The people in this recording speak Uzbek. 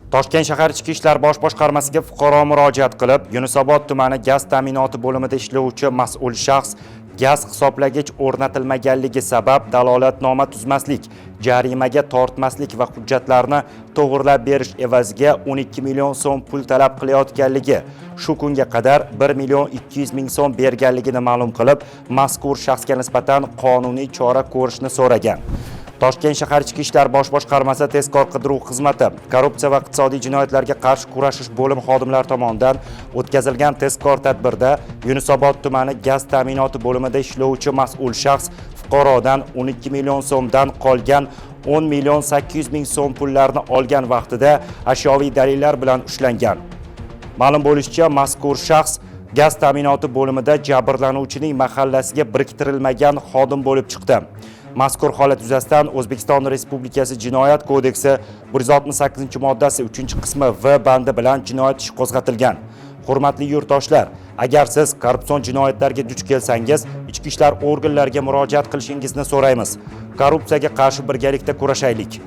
Toshkent shahar Ichki ishlar bosh boshqarmasiga fuqaro murojaat qilib, Yunusobod tumani gaz ta'minoti bo'limida ishlovchi mas'ul shaxs gaz hisoblagich o'rnatilmaganligi sabab dalolatnoma tuzmaslik, jarimaga tortmaslik va hujjatlarni to'g'rilab berish evaziga 12 million so'm pul talab qilayotganligi, shu kunga qadar 1 million 200 ming so'm berganligini ma'lum qilib, mazkur shaxsga nisbatan qonuniy chora ko'rishni so'ragan. Toshkent shahar Ichki ishlar bosh boshqarmasi tezkor qidiruv xizmati korrupsiya va iqtisodiy jinoyatlarga qarshi kurashish bo'limi xodimlari tomonidan o'tkazilgan tezkor tadbirda Yunusobod tumani gaz ta'minoti bo'limida ishlovchi mas'ul shaxs fuqarodan 12 million so'mdan qolgan 10 million 800 ming so'm pullarni olgan vaqtida ashyoviy dalillar bilan ushlangan. Ma'lum bo'lishicha, mazkur shaxs gaz ta'minoti bo'limida jabrlanuvchining mahallasiga biriktirilmagan xodim bo'lib chiqdi. Mazkur holat yuzasidan O'zbekiston Respublikasi Jinoyat kodeksi 168-moddasi 3-qismi V bandi bilan jinoyat ishi qo'zg'atilgan. Hurmatli yurtdoshlar, agar siz korrupsion jinoyatlarga duch kelsangiz, ichki ishlar organlariga murojaat qilishingizni so'raymiz. Korrupsiyaga qarshi birgalikda kurashaylik.